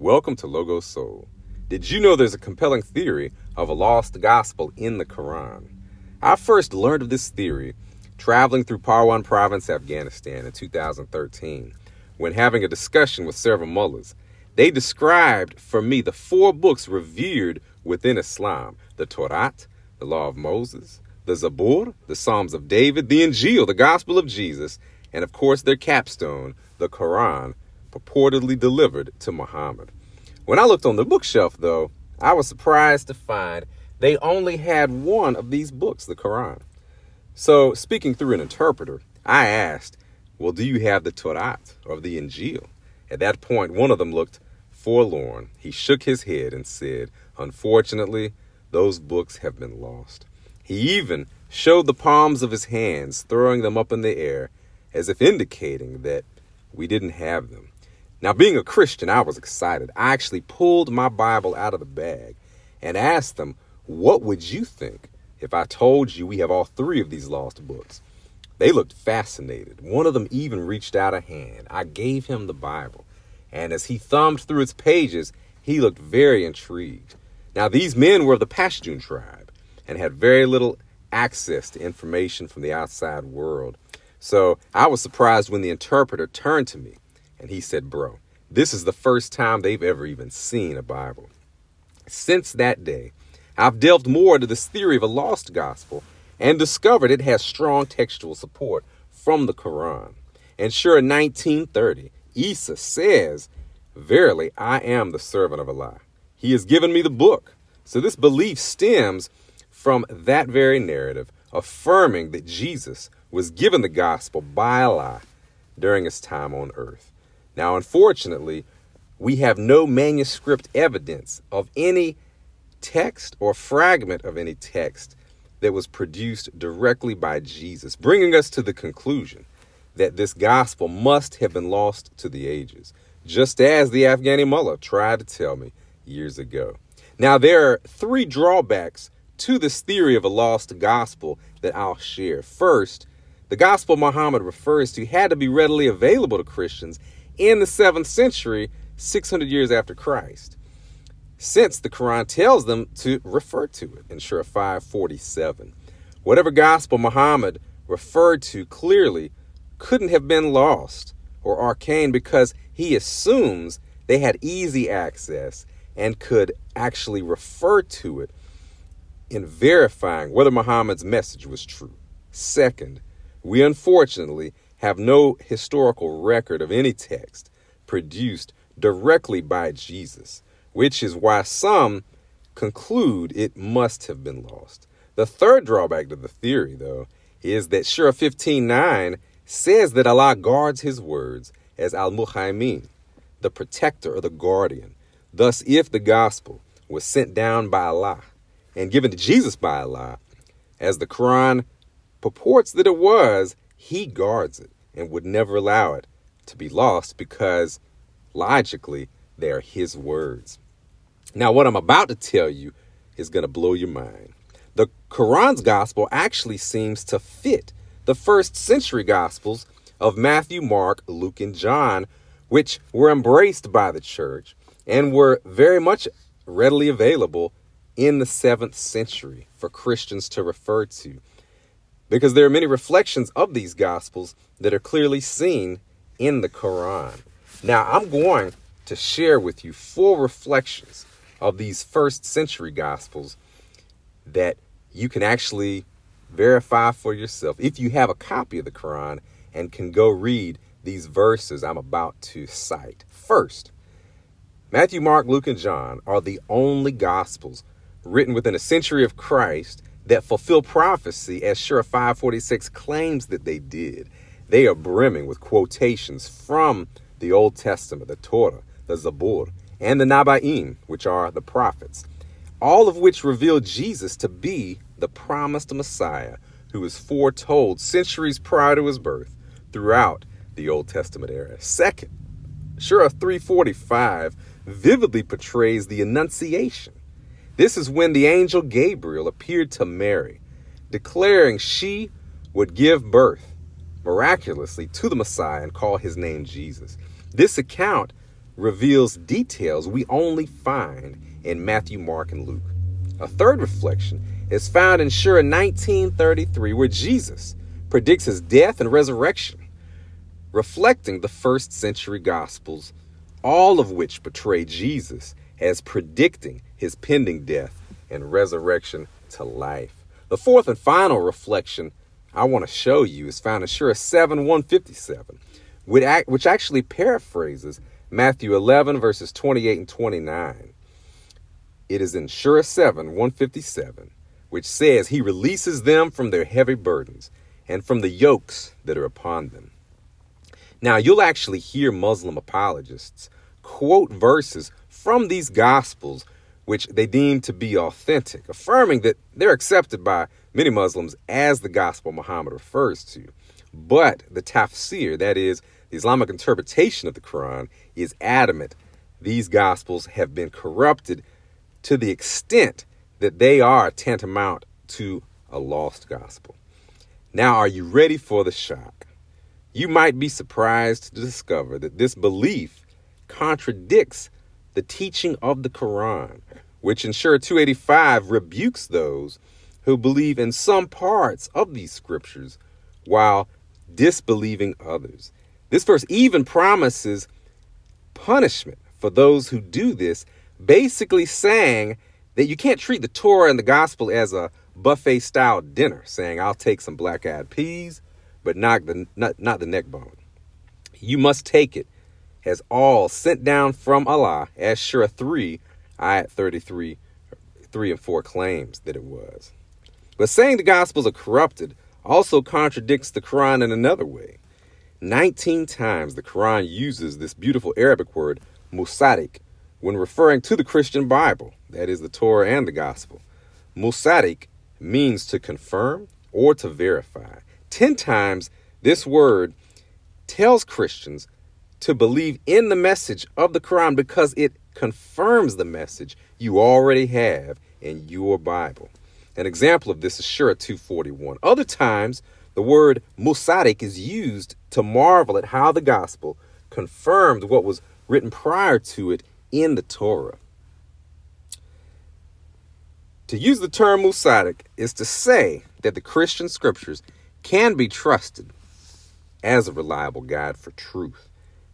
Welcome to Logo Soul. Did you know there's a compelling theory of a lost gospel in the Quran? I first learned of this theory traveling through Parwan Province, Afghanistan in 2013, when having a discussion with several mullahs. They described for me the 4 books revered within Islam: the Torah, the Law of Moses, the Zabur, the Psalms of David, the Injil, the Gospel of Jesus, and of course their capstone, the Quran, purportedly delivered to Muhammad. When I looked on the bookshelf, though, I was surprised to find they only had one of these books, the Quran. So, speaking through an interpreter, I asked, well, do you have the Torah or the Injil? At that point, one of them looked forlorn. He shook his head and said, unfortunately, those books have been lost. He even showed the palms of his hands, throwing them up in the air, as if indicating that we didn't have them. Now, being a Christian, I was excited. I actually pulled my Bible out of the bag and asked them, what would you think if I told you we have all 3 of these lost books? They looked fascinated. One of them even reached out a hand. I gave him the Bible, and as he thumbed through its pages, he looked very intrigued. Now, these men were of the Pashtun tribe and had very little access to information from the outside world. So I was surprised when the interpreter turned to me and he said, bro, this is the first time they've ever even seen a Bible. Since that day, I've delved more into this theory of a lost gospel and discovered it has strong textual support from the Quran. And sure, in 1930, Isa says, verily, I am the servant of Allah. He has given me the book. So this belief stems from that very narrative, affirming that Jesus was given the gospel by Allah during his time on earth. Now, unfortunately, we have no manuscript evidence of any text or fragment of any text that was produced directly by Jesus, bringing us to the conclusion that this gospel must have been lost to the ages, just as the Afghani mullah tried to tell me years ago. Now, there are 3 drawbacks to this theory of a lost gospel that I'll share. First, the gospel Muhammad refers to had to be readily available to Christians in the 7th century, 600 years after Christ, since the Quran tells them to refer to it in Surah 5:47. Whatever gospel Muhammad referred to clearly couldn't have been lost or arcane, because he assumes they had easy access and could actually refer to it in verifying whether Muhammad's message was true. Second, we unfortunately have no historical record of any text produced directly by Jesus, which is why some conclude it must have been lost. The third drawback to the theory, though, is that Surah 15:9 says that Allah guards his words as Al-Muhaimin, the protector or the guardian. Thus, if the gospel was sent down by Allah and given to Jesus by Allah, as the Quran purports that it was, he guards it and would never allow it to be lost, because logically they are his words. Now, what I'm about to tell you is going to blow your mind. The Quran's gospel actually seems to fit the 1st century gospels of Matthew, Mark, Luke, and John, which were embraced by the church and were very much readily available in the 7th century for Christians to refer to, because there are many reflections of these gospels that are clearly seen in the Quran. Now, I'm going to share with you 4 reflections of these 1st century gospels that you can actually verify for yourself if you have a copy of the Quran and can go read these verses I'm about to cite. First, Matthew, Mark, Luke, and John are the only gospels written within a century of Christ that fulfill prophecy, as Surah 5:46 claims that they did. They are brimming with quotations from the Old Testament, the Torah, the Zabur, and the Nabaim, which are the prophets, all of which reveal Jesus to be the promised Messiah who was foretold centuries prior to his birth throughout the Old Testament era. Second, Surah 3:45 vividly portrays the Annunciation. This is when the angel Gabriel appeared to Mary, declaring she would give birth miraculously to the Messiah and call his name Jesus. This account reveals details we only find in Matthew, Mark, and Luke. A third reflection is found in Surah 19:33, where Jesus predicts his death and resurrection, reflecting the first century Gospels, all of which portray Jesus as predicting his pending death and resurrection to life. The fourth and final reflection I want to show you is found in Surah 7:157, which actually paraphrases Matthew 11, verses 28 and 29. It is in Surah 7:157, which says, he releases them from their heavy burdens and from the yokes that are upon them. Now, you'll actually hear Muslim apologists quote verses from these Gospels, which they deem to be authentic, affirming that they're accepted by many Muslims as the Gospel Muhammad refers to. But the tafsir, that is, the Islamic interpretation of the Quran, is adamant these Gospels have been corrupted to the extent that they are tantamount to a lost gospel. Now, are you ready for the shock? You might be surprised to discover that this belief contradicts the teaching of the Quran, which in Surah 285 rebukes those who believe in some parts of these scriptures while disbelieving others. This verse even promises punishment for those who do this, basically saying that you can't treat the Torah and the gospel as a buffet-style dinner, saying, I'll take some black-eyed peas, but not the neck bone. You must take it as all sent down from Allah, as Surah 3, ayat 33, 3 and 4 claims that it was. But saying the Gospels are corrupted also contradicts the Quran in another way. 19 times the Quran uses this beautiful Arabic word, musaddiq, when referring to the Christian Bible, that is the Torah and the Gospel. Musaddiq means to confirm or to verify. 10 times this word tells Christians to believe in the message of the Quran because it confirms the message you already have in your Bible. An example of this is Surah 241. Other times, the word musaddiq is used to marvel at how the gospel confirmed what was written prior to it in the Torah. To use the term musaddiq is to say that the Christian scriptures can be trusted as a reliable guide for truth.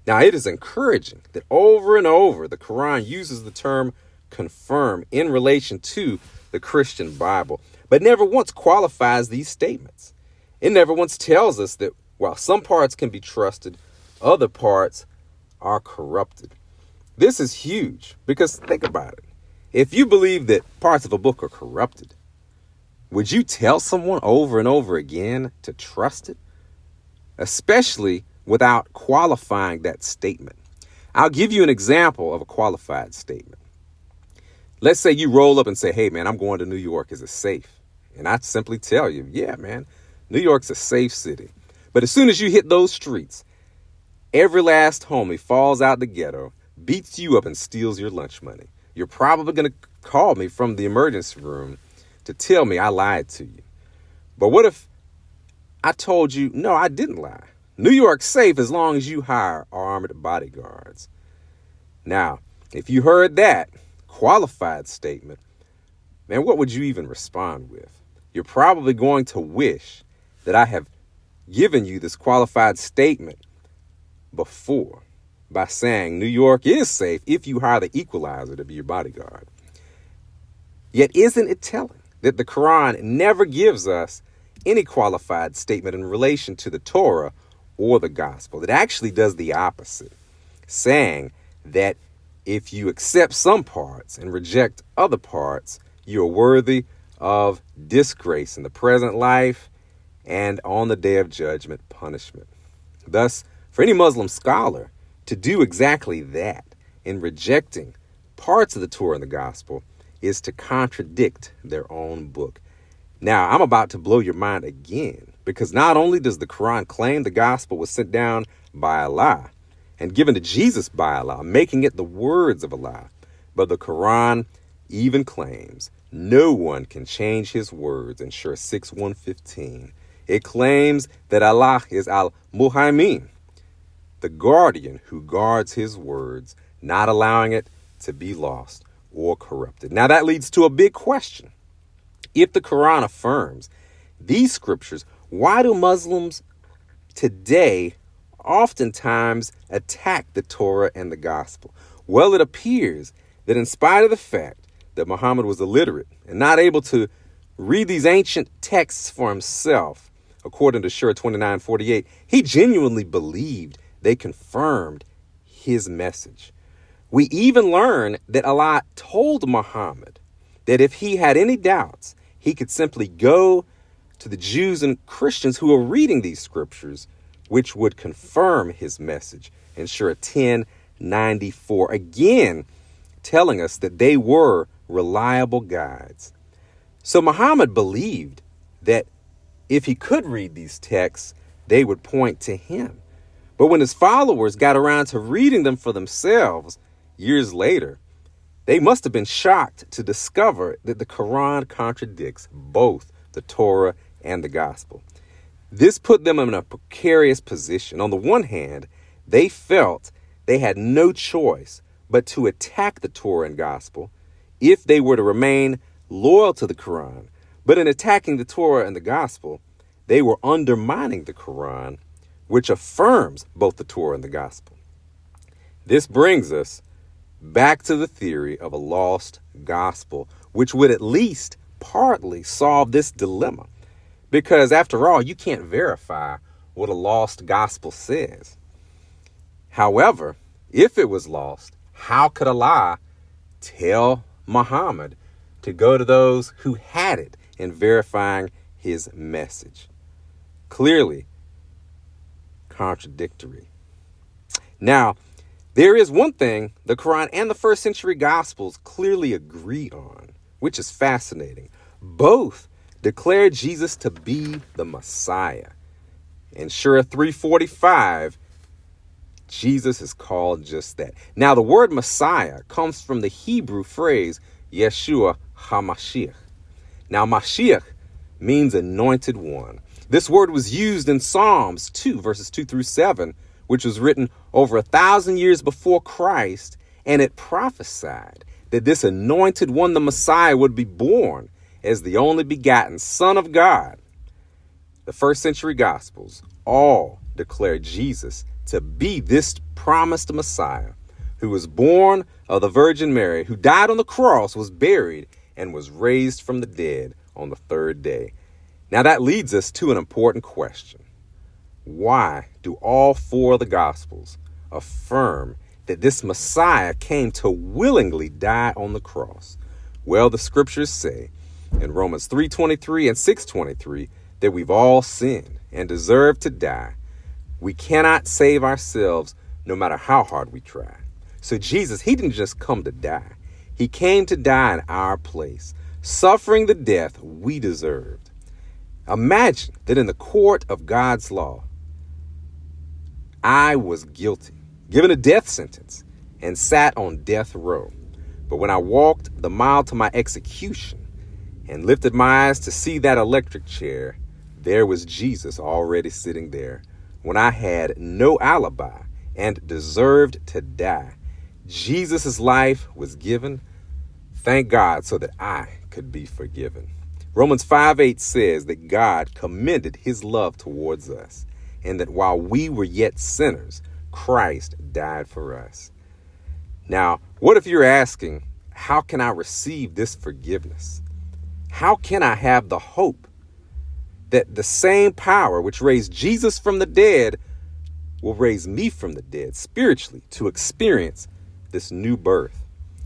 Now, it is encouraging that over and over the Quran uses the term confirm in relation to the Christian Bible, but never once qualifies these statements. It never once tells us that while some parts can be trusted, other parts are corrupted. This is huge because think about it. If you believe that parts of a book are corrupted, would you tell someone over and over again to trust it? Especially without qualifying that statement. I'll give you an example of a qualified statement. Let's say you roll up and say, hey, man, I'm going to New York. Is it safe? And I simply tell you, yeah, man, New York's a safe city. But as soon as you hit those streets, every last homie falls out the ghetto, beats you up and steals your lunch money. You're probably going to call me from the emergency room to tell me I lied to you. But what if I told you, no, I didn't lie? New York's safe as long as you hire armed bodyguards. Now, if you heard that qualified statement, man, what would you even respond with? You're probably going to wish that I have given you this qualified statement before by saying New York is safe if you hire the equalizer to be your bodyguard. Yet isn't it telling that the Quran never gives us any qualified statement in relation to the Torah or the gospel? It actually does the opposite, saying that if you accept some parts and reject other parts, you're worthy of disgrace in the present life and on the day of judgment, punishment. Thus, for any Muslim scholar to do exactly that in rejecting parts of the Torah and the gospel is to contradict their own book. Now, I'm about to blow your mind again, because not only does the Quran claim the gospel was sent down by Allah and given to Jesus by Allah, making it the words of Allah, but the Quran even claims no one can change his words in Surah 6:115. It claims that Allah is Al-Muhaimin, the guardian who guards his words, not allowing it to be lost or corrupted. Now that leads to a big question. If the Quran affirms these scriptures, why do Muslims today oftentimes attack the Torah and the gospel? Well, it appears that in spite of the fact that Muhammad was illiterate and not able to read these ancient texts for himself, according to Surah 29:48, he genuinely believed they confirmed his message. We even learn that Allah told Muhammad that if he had any doubts, he could simply go to the Jews and Christians who are reading these scriptures, which would confirm his message in Surah 10:94, again telling us that they were reliable guides. So Muhammad believed that if he could read these texts, they would point to him. But when his followers got around to reading them for themselves years later, they must have been shocked to discover that the Quran contradicts both the Torah and the gospel. This put them in a precarious position. On the one hand, they felt they had no choice but to attack the Torah and gospel if they were to remain loyal to the Quran. But in attacking the Torah and the gospel, they were undermining the Quran, which affirms both the Torah and the gospel. This brings us back to the theory of a lost gospel, which would at least partly solve this dilemma. Because after all, you can't verify what a lost gospel says. However, if it was lost, how could Allah tell Muhammad to go to those who had it in verifying his message? Clearly contradictory. Now, there is one thing the Quran and the first century Gospels clearly agree on, which is fascinating. Both declare Jesus to be the Messiah. In Surah 3:45, Jesus is called just that. Now, the word Messiah comes from the Hebrew phrase Yeshua HaMashiach. Now, Mashiach means anointed one. This word was used in Psalms 2, verses 2-7, which was written over 1,000 years before Christ, and it prophesied that this anointed one, the Messiah, would be born as the only begotten Son of God. The first century Gospels all declare Jesus to be this promised Messiah who was born of the Virgin Mary, who died on the cross, was buried, and was raised from the dead on the third day. Now that leads us to an important question. Why do all four of the Gospels affirm that this Messiah came to willingly die on the cross? Well, the scriptures say in Romans 3:23 and 6:23 that we've all sinned and deserve to die. We cannot save ourselves no matter how hard we try. So Jesus, he didn't just come to die. He came to die in our place, suffering the death we deserved. Imagine that in the court of God's law, I was guilty, given a death sentence, and sat on death row. But when I walked the mile to my execution and lifted my eyes to see that electric chair, there was Jesus already sitting there when I had no alibi and deserved to die. Jesus' life was given, thank God, so that I could be forgiven. Romans 5:8 says that God commended his love towards us, and that while we were yet sinners, Christ died for us. Now, what if you're asking, how can I receive this forgiveness? How can I have the hope that the same power which raised Jesus from the dead will raise me from the dead spiritually to experience this new birth?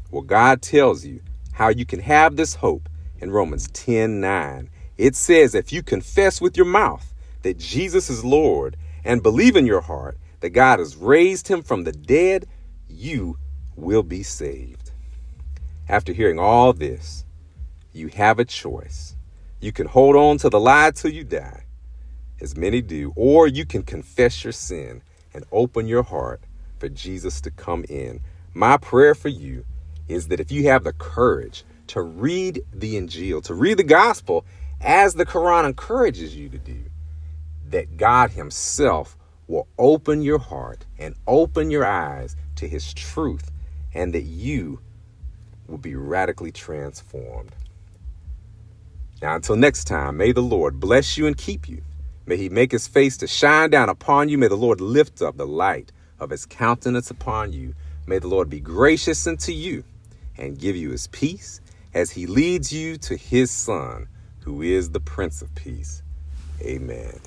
Well, God tells you how you can have this hope in Romans 10:9. It says, if you confess with your mouth that Jesus is Lord and believe in your heart that God has raised him from the dead, you will be saved. After hearing all this, you have a choice. You can hold on to the lie till you die, as many do, or you can confess your sin and open your heart for Jesus to come in. My prayer for you is that if you have the courage to read the Injil, to read the gospel as the Quran encourages you to do, that God himself will open your heart and open your eyes to his truth and that you will be radically transformed. Now, until next time, may the Lord bless you and keep you. May he make his face to shine down upon you. May the Lord lift up the light of his countenance upon you. May the Lord be gracious unto you and give you his peace as he leads you to his Son, who is the Prince of Peace. Amen.